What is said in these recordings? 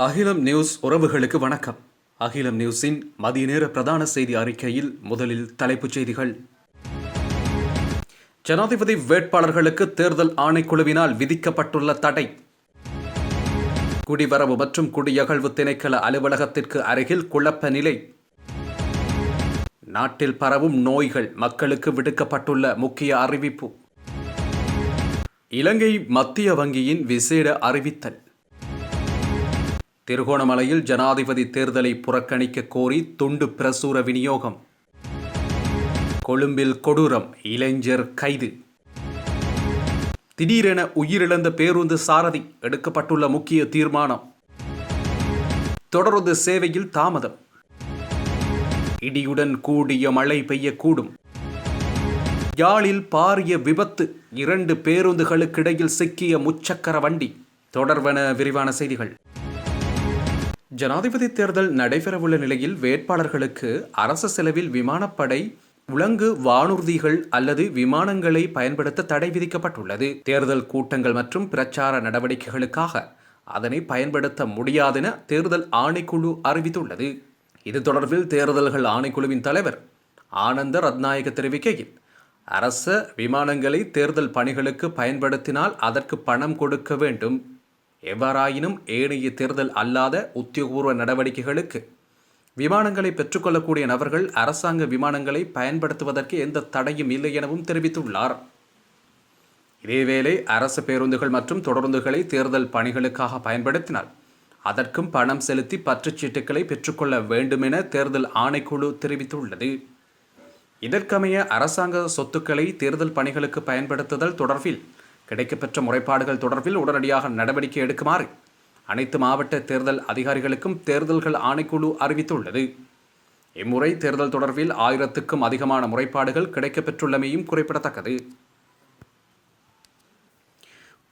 அகிலம் நியூஸ் உறவுகளுக்கு வணக்கம். அகிலம் நியூஸின் மதிய நேர பிரதான செய்தி அறிக்கையில் முதலில் தலைப்புச் செய்திகள். ஜனாதிபதி வேட்பாளர்களுக்கு தேர்தல் ஆணைக்குழுவினால் விதிக்கப்பட்டுள்ள தடை. குடிவரவு மற்றும் குடியகழ்வு திணைக்கள அலுவலகத்திற்கு அருகில் குழப்ப நிலை. நாட்டில் பரவும் நோய்கள் மக்களுக்கு விடுக்கப்பட்டுள்ள முக்கிய அறிவிப்பு. இலங்கை மத்திய வங்கியின் விசேட அறிவித்தல். திருகோணமலையில் ஜனாதிபதி தேர்தலை புறக்கணிக்க கோரி துண்டு பிரசுர விநியோகம். கொழும்பில் கொடூரம், இளைஞர் கைது. திடீரென உயிரிழந்த பேருந்து சாரதி, எடுக்கப்பட்டுள்ள முக்கிய தீர்மானம். தொடருந்து சேவையில் தாமதம். இடியுடன் கூடிய மழை பெய்யக்கூடும். யாழில் பாரிய விபத்து, 2 பேருந்துகளுக்கிடையில் சிக்கிய முச்சக்கர வண்டி. தொடர்வன விரிவான செய்திகள். ஜனாதிபதி தேர்தல் நடைபெறவுள்ள நிலையில் வேட்பாளர்களுக்கு அரசு செலவில் விமானப்படை, உலங்கு வானூர்திகள் அல்லது விமானங்களை பயன்படுத்த தடை விதிக்கப்பட்டுள்ளது. தேர்தல் கூட்டங்கள் மற்றும் பிரச்சார நடவடிக்கைகளுக்காக அதனை பயன்படுத்த முடியாதென தேர்தல் ஆணைக்குழு அறிவித்துள்ளது. இது தொடர்பில் தேர்தல்கள் ஆணைக்குழுவின் தலைவர் ஆனந்த ரத்நாயக தெரிவிக்கையில், அரச விமானங்களை தேர்தல் பணிகளுக்கு பயன்படுத்தினால் அதற்கு பணம் கொடுக்க வேண்டும். எவ்வாறாயினும் ஏனைய தேர்தல் அல்லாத உத்தியோகபூர்வ நடவடிக்கைகளுக்கு விமானங்களை பெற்றுக்கொள்ளக்கூடிய நபர்கள் அரசாங்க விமானங்களை பயன்படுத்துவதற்கு எந்த தடையும் இல்லை எனவும் தெரிவித்துள்ளார். இதேவேளை அரசு பேருந்துகள் மற்றும் தொடருந்துகளை தேர்தல் பணிகளுக்காக பயன்படுத்தினால் அதற்கும் பணம் செலுத்தி பற்றுச்சீட்டுகளை பெற்றுக்கொள்ள வேண்டும் என தேர்தல் ஆணைக்குழு தெரிவித்துள்ளது. இதற்கமைய அரசாங்க சொத்துக்களை தேர்தல் பணிகளுக்கு பயன்படுத்துதல் தொடர்பில் கிடைக்கப்பெற்ற முறைப்பாடுகள் தொடர்பில் உடனடியாக நடவடிக்கை எடுக்குமாறு அனைத்து மாவட்ட தேர்தல் அதிகாரிகளுக்கும் தேர்தல்கள் ஆணைக்குழு அறிவித்துள்ளது. இம்முறை தேர்தல் தொடர்பில் 1000க்கும் அதிகமான முறைப்பாடுகள் கிடைக்கப்பெற்றுள்ளமையும் குறிப்பிடத்தக்கது.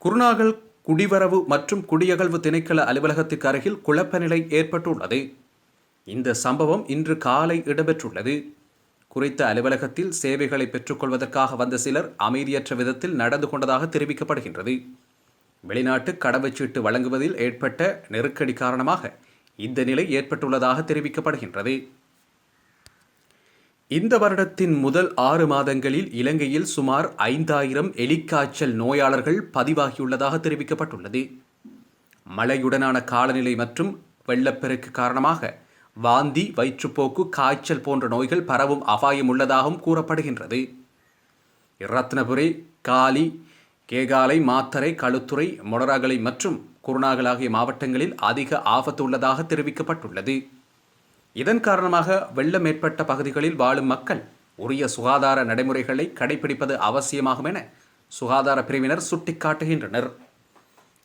குருநாகல் குடிவரவு மற்றும் குடியகழ்வு திணைக்கள அலுவலகத்துக்கு அருகில் குழப்ப நிலை ஏற்பட்டுள்ளது. இந்த சம்பவம் இன்று காலை இடம்பெற்றுள்ளது. குறித்த அலுவலகத்தில் சேவைகளை பெற்றுக்கொள்வதற்காக வந்த சிலர் அமைதியற்ற விதத்தில் நடந்து கொண்டதாக தெரிவிக்கப்படுகின்றது. வெளிநாட்டு கடவுச்சீட்டு வழங்குவதில் ஏற்பட்ட நெருக்கடி காரணமாக இந்த நிலை ஏற்பட்டுள்ளதாக தெரிவிக்கப்படுகின்றது. இந்த வருடத்தின் முதல் 6 மாதங்களில் இலங்கையில் சுமார் 5000 எலிக்காய்ச்சல் நோயாளர்கள் பதிவாகியுள்ளதாக தெரிவிக்கப்பட்டுள்ளது. மழையுடனான காலநிலை மற்றும் வெள்ளப்பெருக்கு காரணமாக வாந்தி, வயிற்றுப்போக்கு, காய்ச்சல் போன்ற நோய்கள் பரவும் அபாயம் உள்ளதாகவும் கூறப்படுகின்றது. ரத்னபுரி, காலி, கேகாலை, மாத்தறை, களுத்துறை, மொனராகலை மற்றும் குருநாகல் ஆகிய மாவட்டங்களில் அதிக ஆபத்து உள்ளதாக தெரிவிக்கப்பட்டுள்ளது. இதன் காரணமாக வெள்ளம் ஏற்பட்ட பகுதிகளில் வாழும் மக்கள் உரிய சுகாதார நடைமுறைகளை கடைபிடிப்பது அவசியமாகும் என சுகாதார பிரிவினர் சுட்டிக்காட்டுகின்றனர்.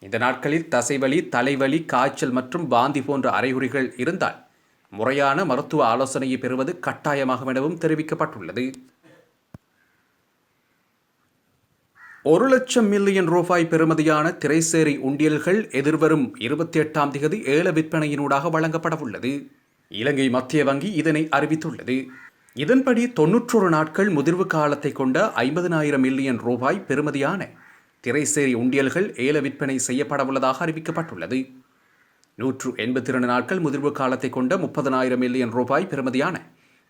இந்த நாட்களில் தசைவலி, தலைவலி, காய்ச்சல் மற்றும் வாந்தி போன்ற அறிகுறிகள் இருந்தால் முறையான மருத்துவ ஆலோசனையை பெறுவது கட்டாயமாகும் எனவும் தெரிவிக்கப்பட்டுள்ளது. 1,00,000 மில்லியன் ரூபாய் பெறுமதியான திரைசேரி உண்டியல்கள் எதிர்வரும் 28ஆம் தேதி ஏல விற்பனையினூடாக வழங்கப்படவுள்ளது. இலங்கை மத்திய வங்கி இதனை அறிவித்துள்ளது. இதன்படி 91 நாட்கள் முதிர்வு காலத்தை கொண்ட 50,000 மில்லியன் ரூபாய் பெறுமதியான திரைசேரி உண்டியல்கள் ஏல விற்பனை செய்யப்படவுள்ளதாக அறிவிக்கப்பட்டுள்ளது. 182 நாட்கள் முதிர்வு காலத்தை கொண்ட 30,000 மில்லியன் ரூபாய் பெறுமதியான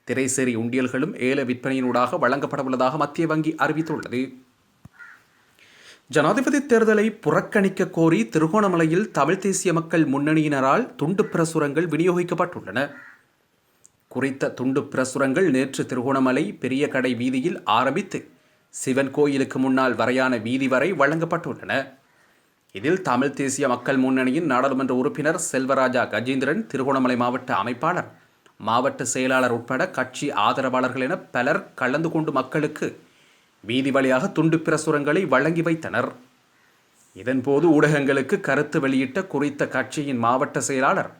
திரைசேரி உண்டியல்களும் ஏல விற்பனையினூடாக வழங்கப்படவுள்ளதாக மத்திய வங்கி அறிவித்துள்ளது. ஜனாதிபதி தேர்தலை புறக்கணிக்க கோரி திருகோணமலையில் தமிழ் தேசிய மக்கள் முன்னணியினரால் துண்டு பிரசுரங்கள் விநியோகிக்கப்பட்டுள்ளன. குறித்த துண்டு பிரசுரங்கள் நேற்று திருகோணமலை பெரிய கடை வீதியில் ஆரம்பித்து சிவன் கோயிலுக்கு முன்னால் வரையான வீதி வரை வழங்கப்பட்டுள்ளன. இதில் தமிழ் தேசிய மக்கள் முன்னணியின் நாடாளுமன்ற உறுப்பினர் செல்வராஜா கஜேந்திரன், திருகோணமலை மாவட்ட அமைப்பாளர், மாவட்ட செயலாளர் உட்பட கட்சி ஆதரவாளர்கள் என பலர் கலந்து கொண்டு மக்களுக்கு வீதி வழியாக துண்டு பிரசுரங்களை வழங்கி வைத்தனர். இதன்போது ஊடகங்களுக்கு கருத்து வெளியிட்ட குறித்த கட்சியின் மாவட்ட செயலாளர்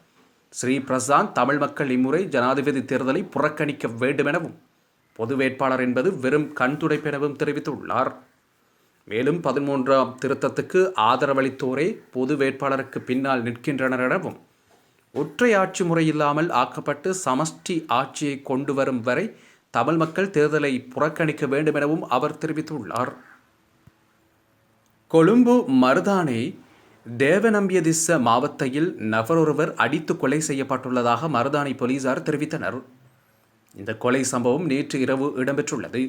ஸ்ரீ பிரசாந்த், தமிழ் மக்கள் இம்முறை ஜனாதிபதி தேர்தலை புறக்கணிக்க வேண்டுமெனவும் பொது வேட்பாளர் என்பது வெறும் கண்துடைப்பெனவும் தெரிவித்துள்ளார். மேலும் 13ஆம் திருத்தத்துக்கு ஆதரவளித்தோரே பொது வேட்பாளருக்கு பின்னால் நிற்கின்றனர் எனவும் ஒற்றை ஆட்சி முறையில்லாமல் ஆக்கப்பட்டு சமஷ்டி ஆட்சியை கொண்டு வரும் வரை தமிழ் மக்கள் தேர்தலை புறக்கணிக்க வேண்டும் எனவும் அவர் தெரிவித்துள்ளார். கொழும்பு மருதானை தேவநம்பியதிஸ்ஸ மாவட்டத்தில் நபரொருவர் அடித்து கொலை செய்யப்பட்டுள்ளதாக மருதானை போலீசார் தெரிவித்தனர். இந்த கொலை சம்பவம் நேற்று இரவு இடம்பெற்றுள்ளது.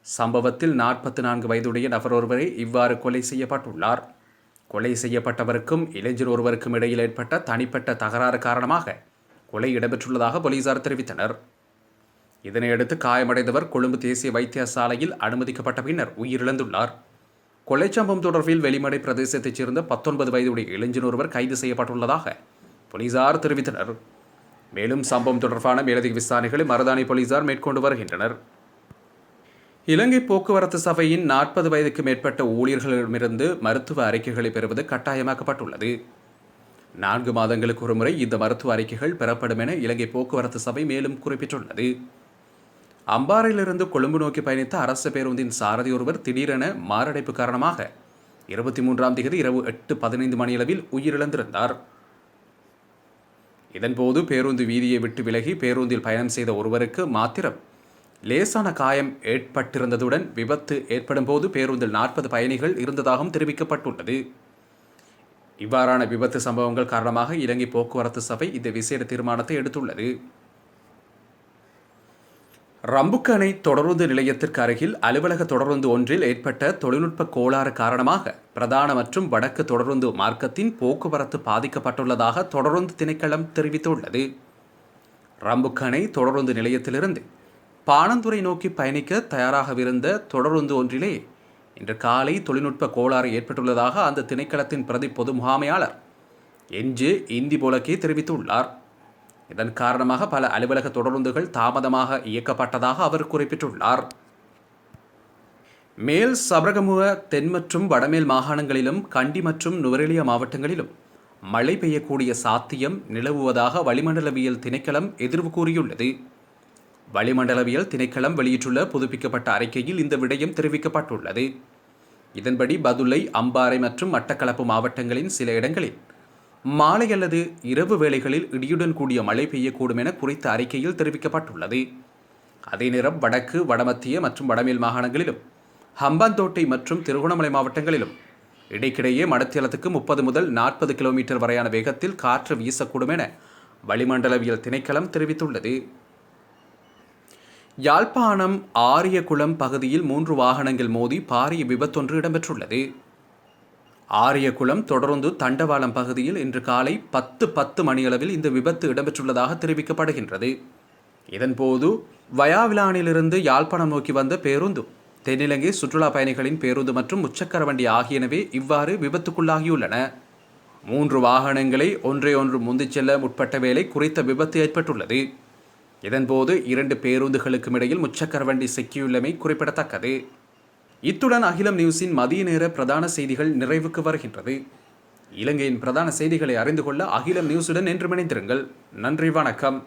சம்பவத்தில் 44 வயதுடைய நபரொருவரே இவ்வாறு கொலை செய்யப்பட்டுள்ளார். கொலை செய்யப்பட்டவருக்கும் இளைஞர் ஒருவருக்கும் இடையில் ஏற்பட்ட தனிப்பட்ட தகராறு காரணமாக கொலை இடம்பெற்றுள்ளதாக போலீசார் தெரிவித்தனர். இதனையடுத்து காயமடைந்தவர் கொழும்பு தேசிய வைத்தியசாலையில் அனுமதிக்கப்பட்ட பின்னர் உயிரிழந்துள்ளார். கொலை சம்பவம் தொடர்பில் வெளிமடை பிரதேசத்தைச் சேர்ந்த 19 வயதுடைய இளைஞர் ஒருவர் கைது செய்யப்பட்டுள்ளதாக போலீசார் தெரிவித்தனர். மேலும் சம்பவம் தொடர்பான மேலதிக விசாரணைகளை மருதானை போலீசார் மேற்கொண்டு வருகின்றனர். இலங்கை போக்குவரத்து சபையின் 40 வயதுக்கு மேற்பட்ட ஊழியர்களிடமிருந்து மருத்துவ அறிக்கைகளை பெறுவது கட்டாயமாக்கப்பட்டுள்ளது. 4 மாதங்களுக்கு ஒருமுறை இந்த மருத்துவ அறிக்கைகள் பெறப்படும் என இலங்கை போக்குவரத்து சபை மேலும் குறிப்பிட்டுள்ளது. அம்பாறையிலிருந்து கொழும்பு நோக்கி பயணித்த அரசு பேருந்தின் சாரதி ஒருவர் திடீரென மாரடைப்பு காரணமாக 23ஆம் தேதி இரவு 8:15 மணியளவில் உயிரிழந்திருந்தார். இதன்போது பேருந்து வீதியை விட்டு விலகி பேருந்தில் பயணம் செய்த ஒருவருக்கு மாத்திரம் லேசான காயம் ஏற்பட்டிருந்ததுடன் விபத்து ஏற்படும் போது பேருந்தில் 40 பயணிகள் இருந்ததாகவும் தெரிவிக்கப்பட்டுள்ளது. இவ்வாறான விபத்து சம்பவங்கள் காரணமாக இலங்கை போக்குவரத்து சபை இந்த விசேட தீர்மானத்தை எடுத்துள்ளது. ரம்புக்கணை தொடருந்து நிலையத்திற்கு அருகில் அலுவலக தொடருந்து ஒன்றில் ஏற்பட்ட தொழில்நுட்ப கோளாறு காரணமாக பிரதான மற்றும் வடக்கு தொடருந்து மார்க்கத்தின் போக்குவரத்து பாதிக்கப்பட்டுள்ளதாக தொடருந்து திணைக்களம் தெரிவித்துள்ளது. ரம்புக்கணை தொடருந்து நிலையத்திலிருந்து பாணந்துறை நோக்கி பயணிக்க தயாராகவிருந்த தொடருந்து ஒன்றிலே இன்று காலை தொழில்நுட்ப கோளாறு ஏற்பட்டுள்ளதாக அந்த திணைக்களத்தின் பிரதி பொது முகாமையாளர் என்ஜே இந்தி போலக்கே தெரிவித்துள்ளார். இதன் காரணமாக பல அலுவலக தொடருந்துகள் தாமதமாக இயக்கப்பட்டதாக அவர் குறிப்பிட்டுள்ளார். மேல் சபரகமுவ தென் மற்றும் வடமேல் மாகாணங்களிலும் கண்டி மற்றும் நுவரெலியா மாவட்டங்களிலும் மழை பெய்யக்கூடிய சாத்தியம் நிலவுவதாக வளிமண்டலவியல் திணைக்களம் எதிர்வு கூறியுள்ளது. வளிமண்டலவியல் திணைக்களம் வெளியிட்டுள்ள புதுப்பிக்கப்பட்ட அறிக்கையில் இந்த விடயம் தெரிவிக்கப்பட்டுள்ளது. இதன்படி பதுளை, அம்பாறை மற்றும் மட்டக்களப்பு மாவட்டங்களின் சில இடங்களில் மாலை அல்லது இரவு வேளைகளில் இடியுடன் கூடிய மழை பெய்யக்கூடும் என குறித்த அறிக்கையில் தெரிவிக்கப்பட்டுள்ளது. அதே நேரம் வடக்கு, வடமத்திய மற்றும் வடமேல் மாகாணங்களிலும் ஹம்பாந்தோட்டை மற்றும் திருகோணமலை மாவட்டங்களிலும் இடைக்கிடையே மடத்தியாலத்துக்கு 30 முதல் 40 கிலோமீட்டர் வரையான வேகத்தில் காற்று வீசக்கூடும் என வளிமண்டலவியல் திணைக்களம் தெரிவித்துள்ளது. யாழ்ப்பாணம் ஆரியகுளம் பகுதியில் 3 வாகனங்கள் மோதி பாரிய விபத்தொன்று இடம்பெற்றுள்ளது. ஆரியகுளம் தொடருந்து தண்டவாளம் பகுதியில் இன்று காலை 10:10 மணியளவில் இந்த விபத்து இடம்பெற்றுள்ளதாக தெரிவிக்கப்படுகின்றது. இதன்போது வயாவிலானிலிருந்து யாழ்ப்பாணம் நோக்கி வந்த பேருந்து, தென்னிலங்கை சுற்றுலா பயணிகளின் பேருந்து மற்றும் முச்சக்கர வண்டி ஆகியனவே இவ்வாறு விபத்துக்குள்ளாகியுள்ளன. 3 வாகனங்களை ஒன்றையொன்று முந்திச் செல்ல முற்பட்ட வேளை குறித்த விபத்து ஏற்பட்டுள்ளது. இதன்போது 2 பேருந்துகளுக்கும் இடையில் முச்சக்கர வண்டி சிக்கியுள்ளமை குறிப்பிடத்தக்கது. இத்துடன் அகிலம் நியூஸின் மதிய நேர பிரதான செய்திகள் நிறைவுக்கு வருகின்றது. இலங்கையின் பிரதான செய்திகளை அறிந்து கொள்ள அகிலம் நியூஸுடன் என்று இணைந்திருங்கள். நன்றி, வணக்கம்.